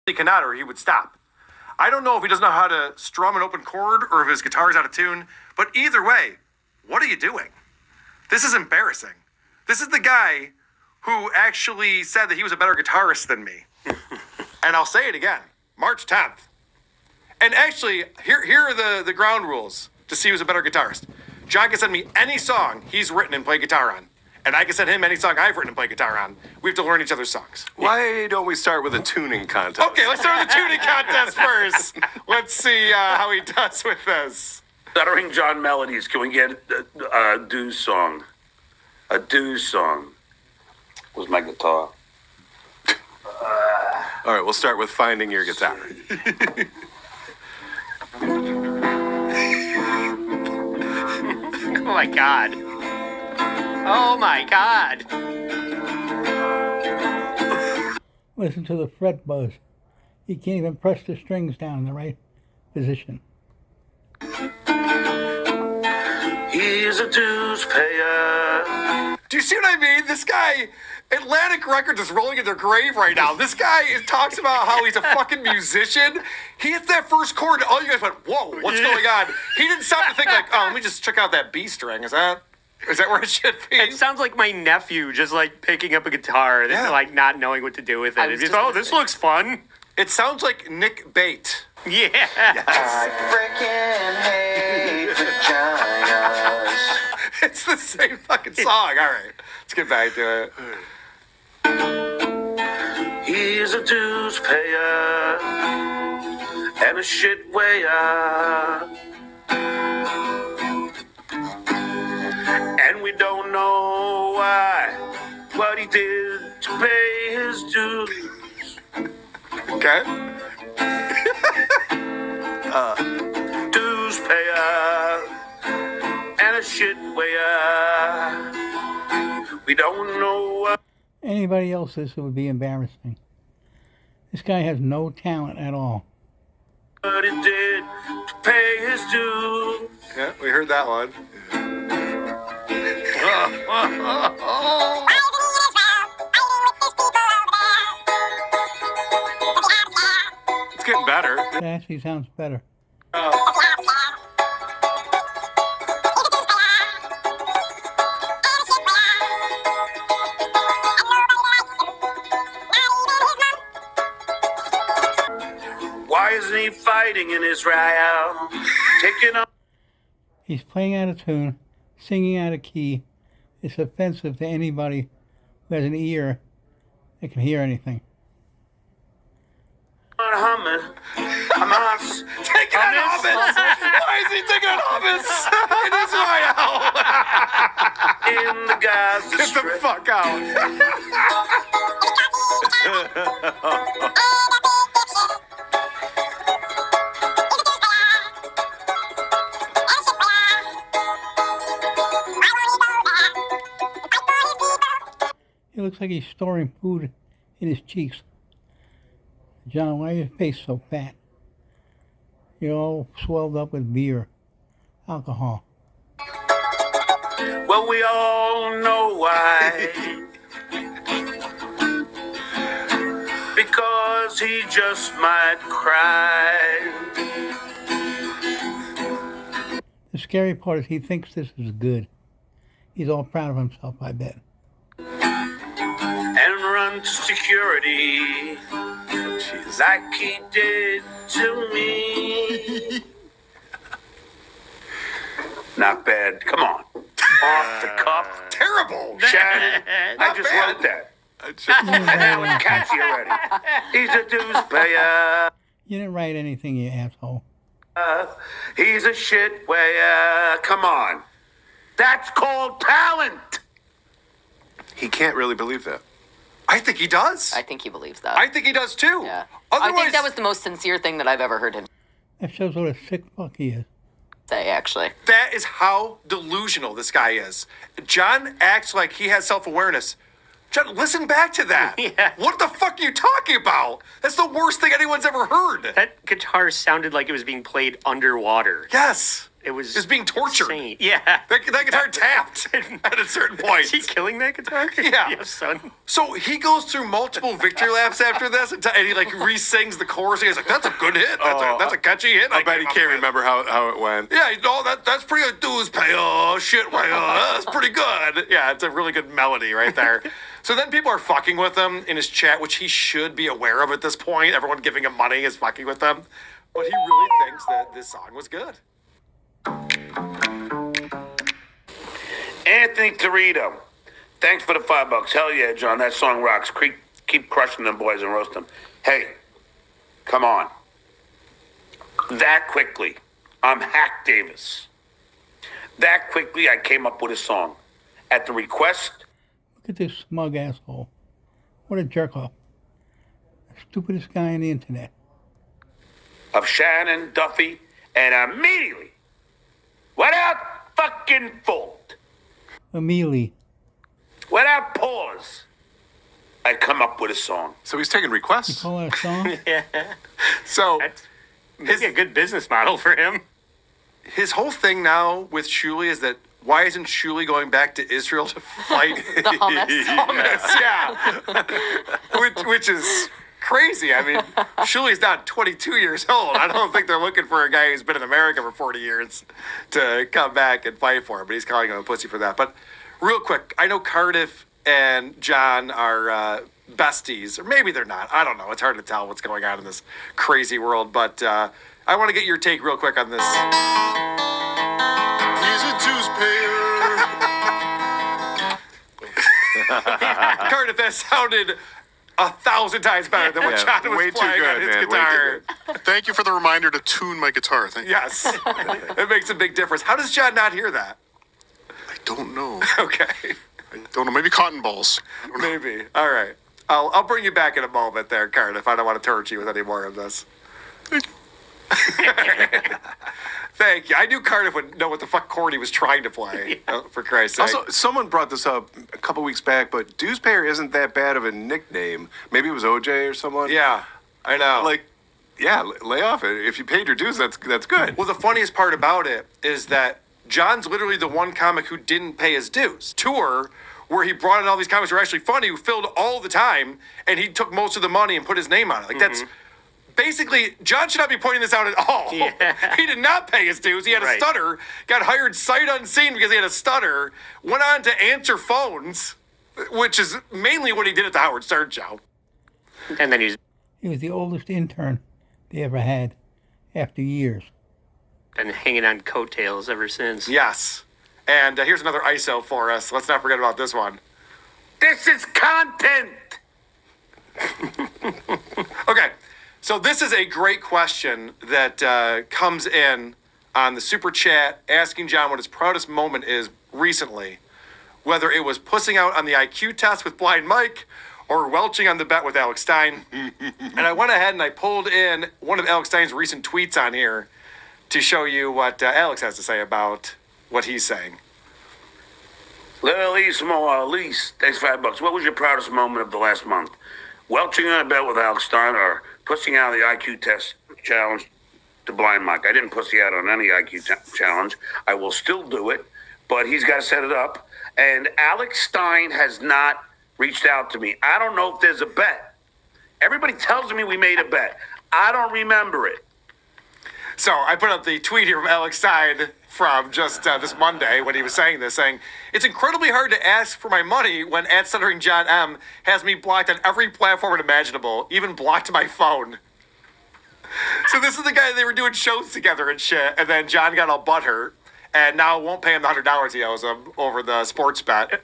he cannot, or he would stop. I don't know if he doesn't know how to strum an open chord or if his guitar's out of tune, but either way, what are you doing? This is embarrassing. This is the guy who actually said that he was a better guitarist than me. And I'll say it again, March 10th. And actually, here are the ground rules to see who's a better guitarist. John can send me any song he's written and played guitar on. And I can send him any song I've written and played guitar on. We have to learn each other's songs. Why don't we start with a tuning contest? Okay, let's start with the tuning contest first. Let's see how he does with this. Stuttering John melodies. Can we get a do song? A do song. Where's my guitar? All right, we'll start with finding your guitar. Oh my God. Oh my God. Listen to the fret buzz. You can't even press the strings down in the right position. He's a dues payer. Do you see what I mean? This guy, Atlantic Records is rolling in their grave right now. This guy talks about how he's a fucking musician. He hits that first chord, and all you guys went, whoa, what's going on? He didn't stop to think like, oh, let me just check out that B string. Is that where it should be? It sounds like my nephew just like picking up a guitar and like not knowing what to do with it. It's just, this looks fun. It sounds like Nick Bate. Yeah. Yes. I freaking hate vaginas. It's the same fucking song. All right, let's get back to it. He's a dues payer and a shit wayer. And we don't know why, what he did to pay his dues. Okay. Dues payer and a shit wayer. We don't know what. Anybody else, this would be embarrassing. This guy has no talent at all. What he did to pay his dues. Yeah, we heard that one. It's getting better. That actually sounds better. Why isn't he fighting in Israel? Taking up. He's playing out of tune, singing out of key. It's offensive to anybody who has an ear that can hear anything. Hummus. Hamas. Taking on hummus. Why is he taking on hummus in Israel? In the Gaza Get the Strip. fuck out. It looks like he's storing food in his cheeks. John, why is your face so fat? You're all swelled up with beer, alcohol. Well, we all know why. Because he just might cry. The scary part is he thinks this is good. He's all proud of himself, I bet. And run to security. Like he did to me. Not bad. Come on. Off the cuff. Terrible. Shannon, I just bad. wrote that. That was catchy already. He's a dues payer. You didn't write anything, you asshole. He's a shit wayer. Come on. That's called talent. He can't really believe that. I think he does. I think he believes that. I think he does too. Yeah. Otherwise, I think that was the most sincere thing that I've ever heard him That shows what a sick fuck he is. say, actually. that is how delusional this guy is. John acts like he has self-awareness. John, listen back to that. Yeah. What the fuck are you talking about? That's the worst thing anyone's ever heard. That guitar sounded like it was being played underwater. Yes. It was is being tortured. insane. Yeah. That guitar tapped at a certain point. Is he killing that guitar? Yeah. Yes, son. So he goes through multiple victory laps after this, and he like re-sings the chorus. He's like, "That's a good hit. That's a catchy hit." I bet he can't remember how it went. Yeah, that's pretty good. Dues pay. Oh shit, that's pretty good. Yeah, it's a really good melody right there. So then people are fucking with him in his chat, which he should be aware of at this point. Everyone giving him money is fucking with him, but he really thinks that this song was good. Anthony Torito, thanks for the $5. Hell yeah, John, that song rocks. Keep crushing them boys and roast them. Hey, come on. That quickly, I'm Hack Davis. That quickly, I came up with a song. At the request Look at this smug asshole. What a jerk off. Stupidest guy on the internet. of Shannon Duffy, and immediately, without fucking fault, Amelie. without pause, I come up with a song. So he's taking requests. Call that a song? So That's maybe a good business model for him. his whole thing now with Shuli is that why isn't Shuli going back to Israel to fight The hummus. Yeah, which is crazy. I mean, Shuli's not 22 years old. I don't think they're looking for a guy who's been in America for 40 years to come back and fight for him. But he's calling him a pussy for that. But real quick, I know Cardiff and John are besties, or maybe they're not. I don't know. It's hard to tell what's going on in this crazy world. But I want to get your take real quick on this. He's a dues payer. Cardiff has sounded 1,000 times better than what Yeah, John was way too playing on good, his man, way too guitar. Thank you for the reminder to tune my guitar. Thank you. Yes, it makes a big difference. How does John not hear that? I don't know. Okay, I don't know. Maybe cotton balls. I don't know. maybe. All right, I'll bring you back in a moment there, Cardiff. I don't want to torture you with any more of this. Thank you. I knew Cardiff would know what the fuck chord he was trying to play. For Christ's sake. Also, someone brought this up a couple weeks back, but dues payer isn't that bad of a nickname. Maybe it was OJ or someone. Yeah, I know. Like, yeah, lay off it. If you paid your dues, that's good. Well, the funniest part about it is that John's literally the one comic who didn't pay his dues. Tour, where he brought in all these comics who were actually funny, who filled all the time, and he took most of the money and put his name on it. Like, that's basically, John should not be pointing this out at all. Yeah. He did not pay his dues. He had a Right. stutter, got hired sight unseen because he had a stutter, went on to answer phones, which is mainly what he did at the Howard Stern show. And then he's He was the oldest intern they ever had after years. been hanging on coattails ever since. Yes. And here's another ISO for us. Let's not forget about this one. This is content. Okay, so this is a great question that comes in on the super chat asking John what his proudest moment is recently, whether it was pussing out on the IQ test with Blind Mike or welching on the bet with Alex Stein. And I went ahead and I pulled in one of Alex Stein's recent tweets on here to show you what Alex has to say about what he's saying. Little Elise, thanks $5. What was your proudest moment of the last month? Welching on a bet with Alex Stein or pussing out of the IQ test challenge to Blind Mike? I didn't pussy out on any IQ challenge. I will still do it, but he's got to set it up. And Alex Stein has not reached out to me. I don't know if there's a bet. Everybody tells me we made a bet. I don't remember it. So I put up the tweet here from Alex Stein from just this Monday when he was saying this, saying, it's incredibly hard to ask for my money when @stuttering John M has me blocked on every platform imaginable, even blocked my phone. So this is the guy they were doing shows together and shit, and then John got all butthurt, and now won't pay him the $100 he owes him over the sports bet.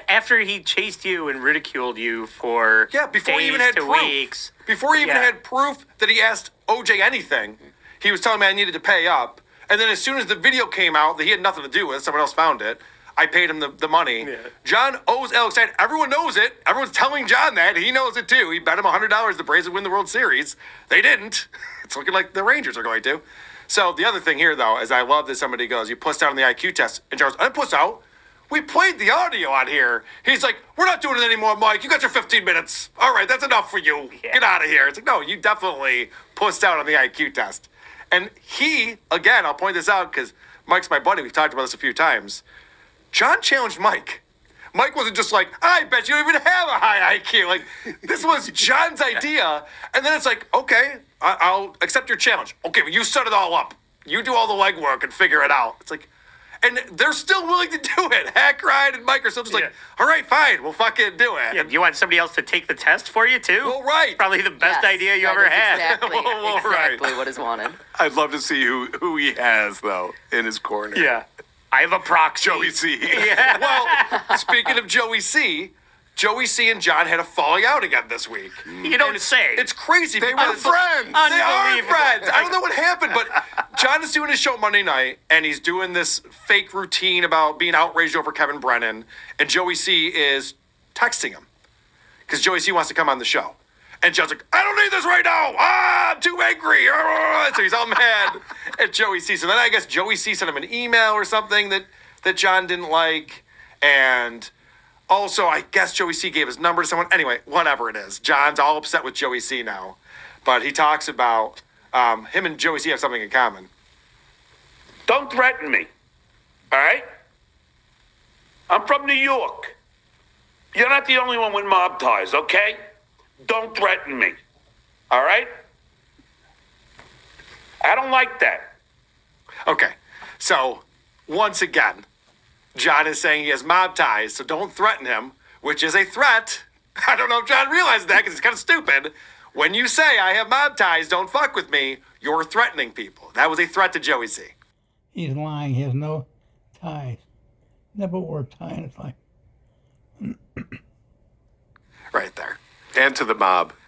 After he chased you and ridiculed you for Yeah, before he even days had to proof. weeks. Before he even Yeah. had proof that he asked OJ anything, he was telling me I needed to pay up. And then as soon as the video came out that he had nothing to do with, someone else found it, I paid him the money. Yeah. John owes Alex Stein. Everyone knows it. Everyone's telling John that. He knows it too. He bet him $100 the Braves would win the World Series. They didn't. It's looking like the Rangers are going to. So the other thing here, though, is I love that somebody goes, you pussed out on the IQ test. And John goes, I didn't puss out. We played the audio on here. He's like, we're not doing it anymore, Mike. You got your 15 minutes. All right, that's enough for you. Yeah. Get out of here. It's like, no, you definitely pussed out on the IQ test. And he, again, I'll point this out because Mike's my buddy. We've talked about this a few times. John challenged Mike. Mike wasn't just like, I bet you don't even have a high IQ. Like, this was John's idea. And then it's like, okay, I'll accept your challenge. Okay, but you set it all up. You do all the legwork and figure it out. It's like, and they're still willing to do it. Hack Ryan and Mike are still just like, all right, fine, we'll fucking do it. Yeah, you want somebody else to take the test for you too? Well, right. Probably the best Yes, idea you that ever is had. Exactly, Well, right. exactly what is wanted. I'd love to see who he has though in his corner. Yeah. I have a proxy. Joey C. Yeah. Well, speaking of Joey C and John had a falling out again this week. You don't say. It's crazy. They because were friends. They are Unbelievable. friends. I don't know what happened, but John is doing his show Monday night, and he's doing this fake routine about being outraged over Kevin Brennan, and Joey C is texting him because Joey C wants to come on the show. And John's like, I don't need this right now. I'm too angry. So he's all mad at Joey C. So then I guess Joey C sent him an email or something that John didn't like. And also, I guess Joey C gave his number to someone. Anyway, whatever it is. John's all upset with Joey C now. But he talks about him and Joey C have something in common. Don't threaten me. All right? I'm from New York. You're not the only one with mob ties, okay? Don't threaten me. All right? I don't like that. Okay. So, once again, John is saying he has mob ties, so don't threaten him, which is a threat. I don't know if John realized that because it's kind of stupid. When you say I have mob ties, don't fuck with me, you're threatening people. That was a threat to Joey C. He's lying. He has no ties. Never wore a tie in his life. Right there. And to the mob.